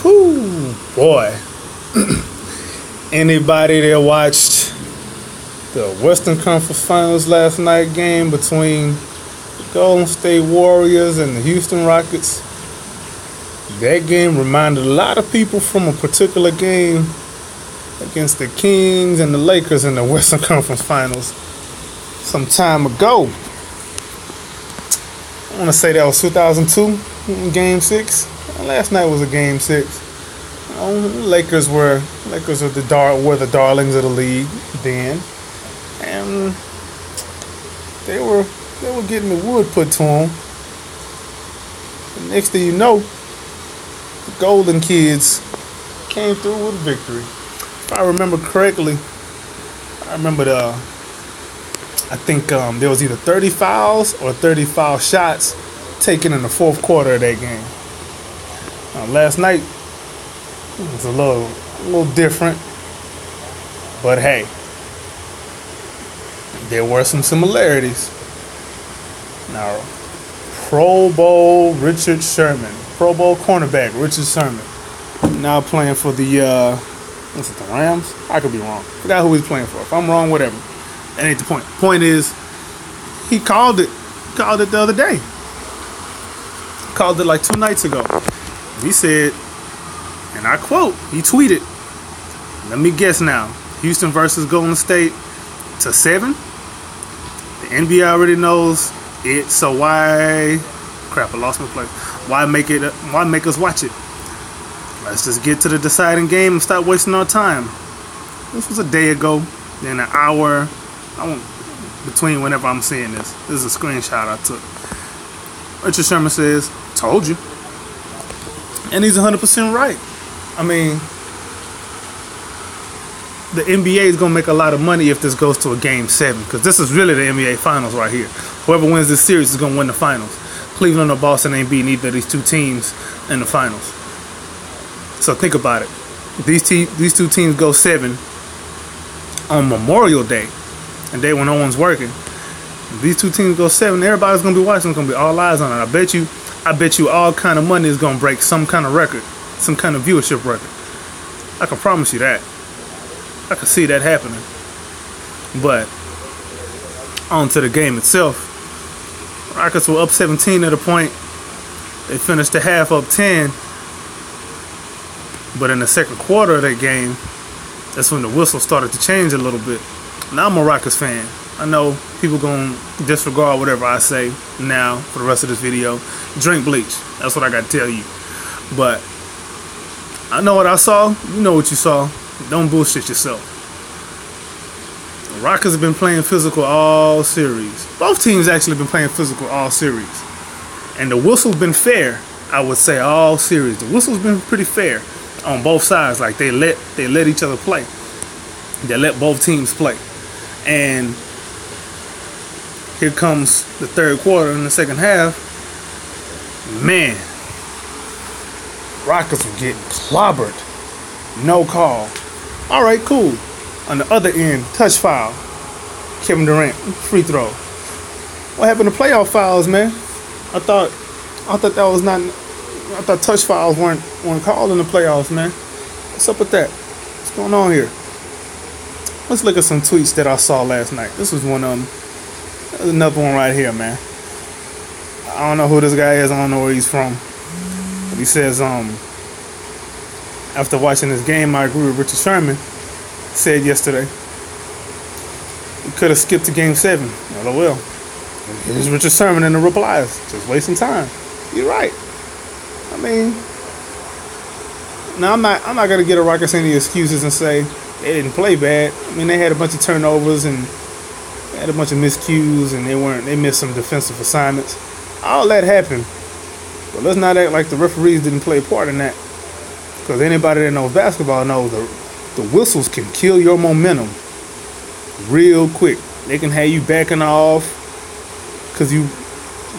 Whew, boy. Anybody that watched the Western Conference Finals last night game between the Golden State Warriors and the Houston Rockets, that game reminded a lot of people from a particular game against the Kings and the Lakers in the Western Conference Finals some time ago. I want to say that was 2002, Game 6. Last night was a Game 6. Lakers were the darlings of the league then, and they were getting the wood put to them. The next thing you know, the Golden Kids came through with a victory. If I remember correctly, I think there was either 30 fouls or 30 foul shots taken in the fourth quarter of that game. Last night it was a little different, but hey, there were some similarities. Now, Pro Bowl Richard Sherman, Pro Bowl cornerback Richard Sherman, now playing for the the Rams? I could be wrong. Forgot who he's playing for. If I'm wrong, whatever. That ain't the point. Point is, he called it the other day. Called it like 2 nights ago. He said, and I quote, he tweeted, "Let me guess now. Houston versus Golden State to 7. The NBA already knows it, so why? Crap, I lost my place. Why make us watch it? Let's just get to the deciding game and stop wasting our time." This was a day ago, then an hour. Between whenever I'm seeing this. This is a screenshot I took. Richard Sherman says, "Told you." And he's 100% right. I mean, the NBA is going to make a lot of money if this goes to a Game 7, because this is really the NBA Finals right here. Whoever wins this series is going to win the Finals. Cleveland or Boston ain't beating either of these two teams in the Finals. So think about it. These two teams go 7 on Memorial Day, and day when no one's working. If these two teams go 7, everybody's going to be watching. It's going to be all eyes on it. I bet you all kind of money is going to break some kind of record, some kind of viewership record. I can promise you that. I can see that happening. But on to the game itself. Rockets were up 17 at a point. They finished the half up 10. But in the second quarter of that game, that's when the whistle started to change a little bit. Now I'm a Rockets fan. I know people gonna disregard whatever I say now for the rest of this video. Drink bleach. That's what I gotta tell you. But I know what I saw. You know what you saw. Don't bullshit yourself. The Rockets have been playing physical all series. Both teams actually been playing physical all series. And the whistle's been fair, I would say, all series. The whistle's been pretty fair on both sides. Like they let each other play. They let both teams play. And here comes the third quarter in the second half. Man, Rockets were getting clobbered. No call. All right, cool. On the other end, touch foul. Kevin Durant, free throw. What happened to playoff fouls, man? I thought touch fouls weren't called in the playoffs, man. What's up with that? What's going on here? Let's look at some tweets that I saw last night. This was one of them. There's another one right here, man. I don't know who this guy is. I don't know where he's from. But he says, after watching this game, I agree with Richard Sherman. Said yesterday, we could have skipped to Game 7. LOL. Here's Richard Sherman in the replies. Just wasting time. You're right. I mean, now I'm not gonna get a Rockets any excuses and say they didn't play bad. I mean, they had a bunch of turnovers and they had a bunch of miscues, and they missed some defensive assignments. All that happened. But let's not act like the referees didn't play a part in that. Because anybody that knows basketball knows the whistles can kill your momentum real quick. They can have you backing off because you're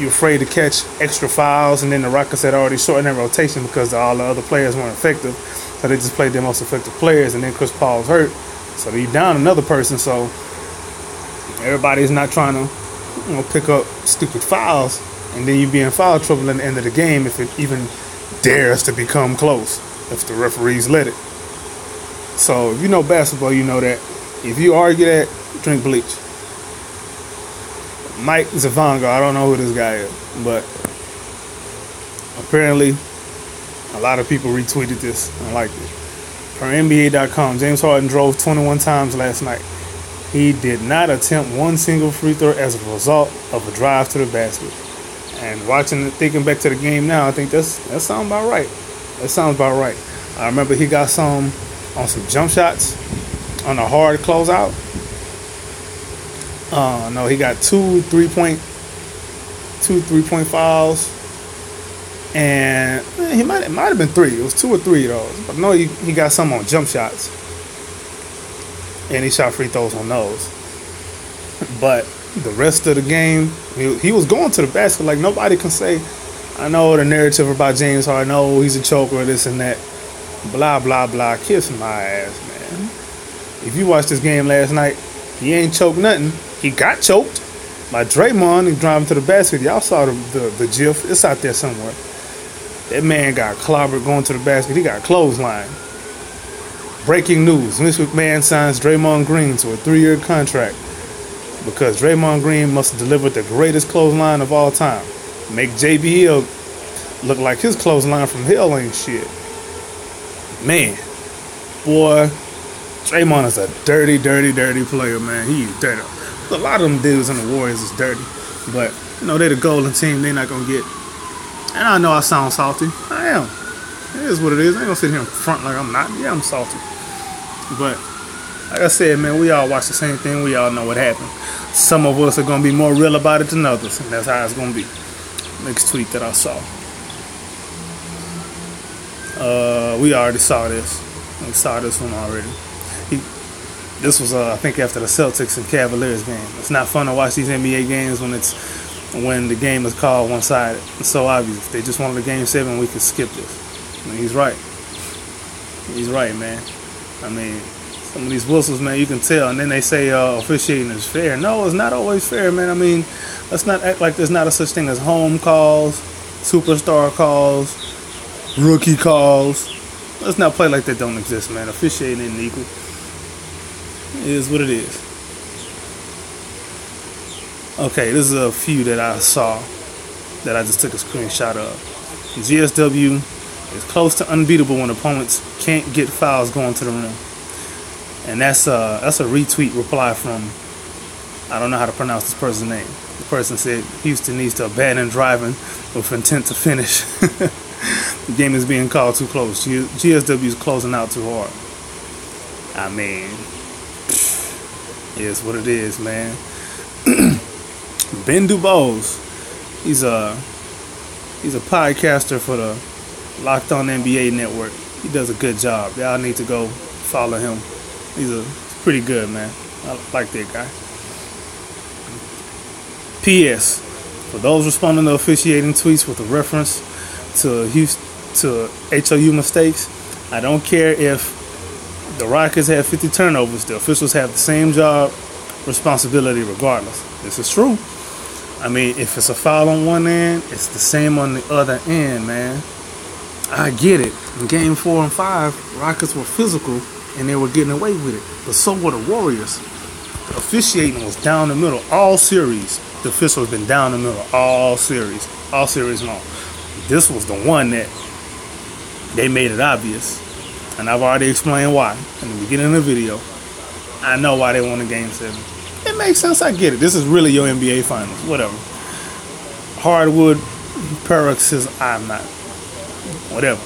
afraid to catch extra fouls, and then the Rockets had already shortened their rotation because all the other players weren't effective. So they just played their most effective players, and then Chris Paul's hurt. So they down another person, so everybody's not trying to pick up stupid fouls, and then you be in foul trouble in the end of the game if it even dares to become close. if the referees let it. So if you know basketball, you know that if you argue that, drink bleach. Mike Zavanga, I don't know who this guy is, but apparently a lot of people retweeted this and liked it. Per NBA.com, James Harden drove 21 times last night. He did not attempt one single free throw as a result of a drive to the basket. And thinking back to the game now, I think that sounds about right. That sounds about right. I remember he got some on some jump shots on a hard closeout. No, he got two three-point fouls. And it might have been 3. It was 2 or 3 of those. But no, he got some on jump shots. And he shot free throws on those. But the rest of the game, he was going to the basket like nobody can say, I know the narrative about James Harden, oh, he's a choker, this and that. Blah, blah, blah. Kiss my ass, man. If you watched this game last night, he ain't choked nothing. He got choked by Draymond and driving to the basket. Y'all saw the gif. It's out there somewhere. That man got clobbered going to the basket. He got clothesline. Breaking news. Vince McMahon signs Draymond Green to a 3-year contract because Draymond Green must have delivered the greatest clothesline of all time. Make JBL look like his clothesline from hell ain't shit. Man, boy, Draymond is a dirty, dirty, dirty player, man. He's dirty. A lot of them dudes in the Warriors is dirty. But, they're the golden team. They're not going to get... And I know I sound salty. I am. It is what it is. I ain't going to sit here in front like I'm not. Yeah, I'm salty. But, like I said, man, we all watch the same thing. We all know what happened. Some of us are going to be more real about it than others. And that's how it's going to be. Next tweet that I saw. We already saw this. We saw this one already. This was, I think, after the Celtics and Cavaliers game. It's not fun to watch these NBA games when the game is called one-sided. It's so obvious. If they just wanted a Game 7, we could skip this. I mean, he's right. He's right, man. I mean, some of these whistles, man, you can tell. And then they say officiating is fair. No, it's not always fair, man. I mean, let's not act like there's not a such thing as home calls, superstar calls, rookie calls. Let's not play like that don't exist, man. Officiating isn't equal. It is what it is. Okay, this is a few that I saw that I just took a screenshot of. GSW is close to unbeatable when opponents can't get fouls going to the rim. And that's a retweet reply from, I don't know how to pronounce this person's name. The person said Houston needs to abandon driving with intent to finish. The game is being called too close. GSW is closing out too hard. I mean, it is what it is, man. Ben Dubose, he's a podcaster for the Locked On NBA Network. He does a good job. Y'all need to go follow him. He's pretty good, man. I like that guy. P.S. For those responding to officiating tweets with a reference to HOU mistakes, I don't care if the Rockets have 50 turnovers. The officials have the same job responsibility regardless. This is true. I mean, if it's a foul on one end, it's the same on the other end, man. I get it. In Game 4 and 5, Rockets were physical and they were getting away with it. But so were the Warriors. The officiating was down the middle all series. The official has been down the middle all series long. This was the one that they made it obvious. And I've already explained why in the beginning of the video. I know why they won the Game 7. It makes sense. I get it. This is really your NBA Finals. Whatever. Hardwood paroxysm. I'm not. Whatever.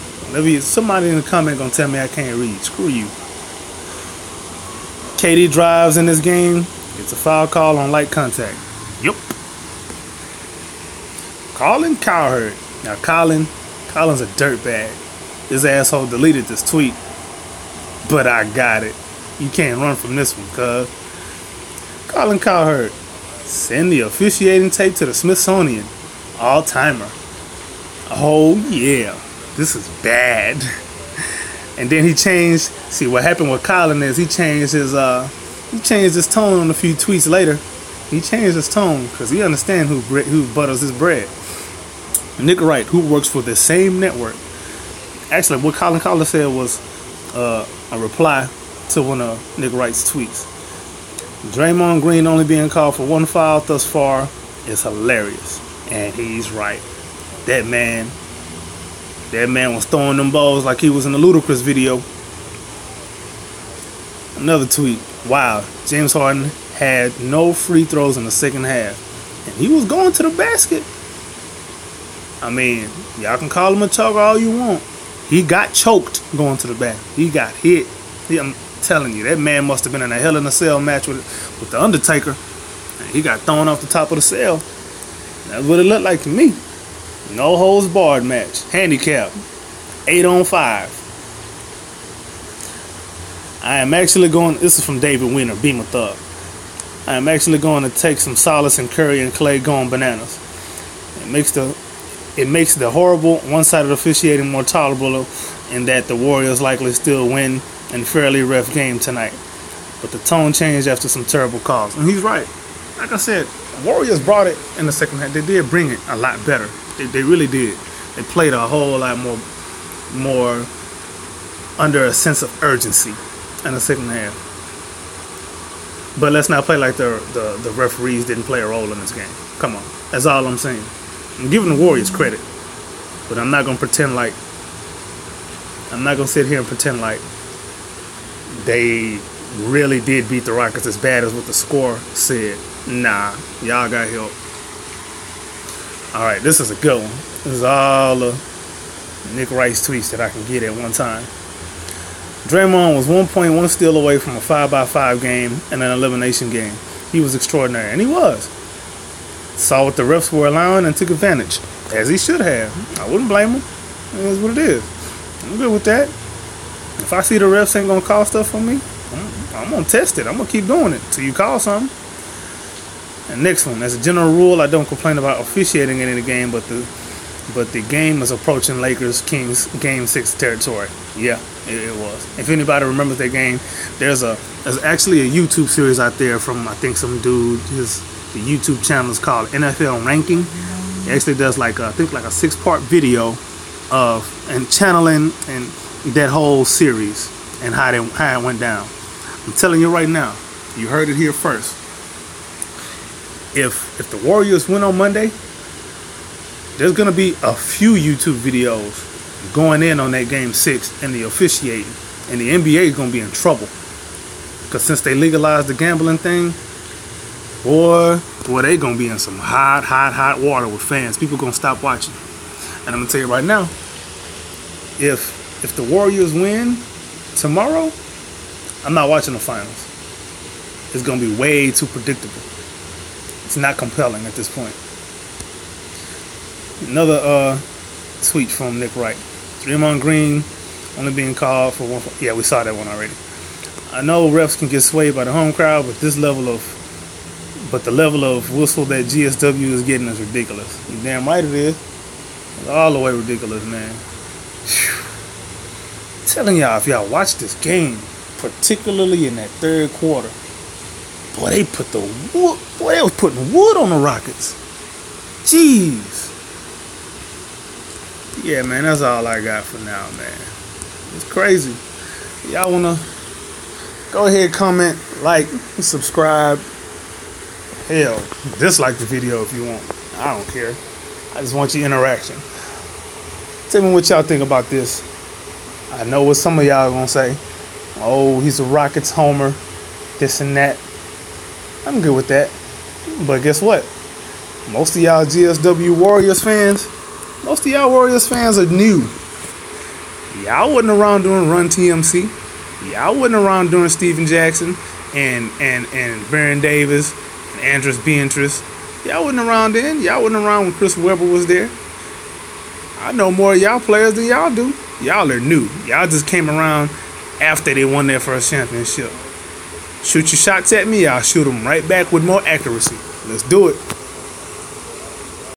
Somebody in the comment gonna tell me I can't read. Screw you. KD drives in this game. It's a foul call on light contact. Yup. Colin Cowherd. Now Colin's a dirtbag. This asshole deleted this tweet. But I got it. You can't run from this one, cuz. Colin Cowherd. Send the officiating tape to the Smithsonian. All-timer. Oh, yeah. This is bad. And then he changed. See, what happened with Colin is he changed his tone on a few tweets later. He changed his tone because he understands who butters his bread. Nick Wright, who works for the same network, Actually, what Colin Cowherd said was a reply to one of Nick Wright's tweets. Draymond Green only being called for one foul thus far is hilarious, and he's right. That man was throwing them balls like he was in the Ludacris video. Another tweet. Wow, James Harden had no free throws in the second half, and he was going to the basket. I mean, y'all can call him a choker all you want. He got choked going to the basket. He got hit. I'm telling you, that man must have been in a Hell in a Cell match with the Undertaker. He got thrown off the top of the cell. That's what it looked like to me. No holds barred match. Handicap. 8-on-5. I am actually going. This is from David Weiner, Beamer Thug. I am actually going to take some solace in Curry and Clay going bananas. It makes the horrible one-sided officiating more tolerable in that the Warriors likely still win and fairly ref game tonight. But the tone changed after some terrible calls. And he's right. Like I said, Warriors brought it in the second half. They did bring it a lot better. They really did. They played a whole lot more under a sense of urgency in the second half. But let's not play like the referees didn't play a role in this game. Come on. That's all I'm saying. I'm giving the Warriors credit. But I'm not going to sit here and pretend like they really did beat the Rockets as bad as what the score said. Nah, y'all got help. All right, this is a good one. This is all Nick Wright's tweets that I can get at one time. Draymond was 1.1 steal away from a 5-by-5 game and an elimination game. He was extraordinary, and he was. Saw what the refs were allowing and took advantage, as he should have. I wouldn't blame him. It is what it is. I'm good with that. If I see the refs ain't gonna call stuff on me, I'm gonna test it. I'm gonna keep doing it till you call something. And next one, as a general rule, I don't complain about officiating in any game, but the game is approaching Lakers-Kings Game 6 territory. Yeah, it was. If anybody remembers that game, there's actually a YouTube series out there from, I think, some dude. The YouTube channel is called NFL Ranking. He actually does like a 6-part video and channeling and that whole series and how it went down. I'm telling you right now, you heard it here first. If the Warriors win on Monday, there's gonna be a few YouTube videos going in on that Game 6 and the officiating, and the NBA is gonna be in trouble because since they legalized the gambling thing, boy, they gonna be in some hot water with fans. People gonna stop watching. And I'm gonna tell you right now, if the Warriors win tomorrow, I'm not watching the finals. It's gonna be way too predictable. It's not compelling at this point. Another tweet from Nick Wright. Draymond Green only being called for one. Yeah, we saw that one already. I know refs can get swayed by the home crowd, but the level of whistle that GSW is getting is ridiculous. You damn right it is. It's all the way ridiculous, man. I'm telling y'all, if y'all watch this game, particularly in that third quarter, boy, they was putting wood on the Rockets. Jeez. Yeah, man, that's all I got for now, man. It's crazy. Y'all wanna go ahead, comment, like, subscribe. Hell, dislike the video if you want. I don't care. I just want your interaction. Tell me what y'all think about this. I know what some of y'all are gonna say. Oh, he's a Rockets homer, this and that. I'm good with that. But guess what? Most of y'all GSW Warriors fans are new. Y'all wasn't around during Run TMC. Y'all wasn't around during Steven Jackson and Baron Davis and Andrus Beatrice. Y'all wasn't around then. Y'all wasn't around when Chris Webber was there. I know more of y'all players than y'all do. Y'all are new. Y'all just came around after they won their first championship. Shoot your shots at me, I'll shoot them right back with more accuracy. Let's do it.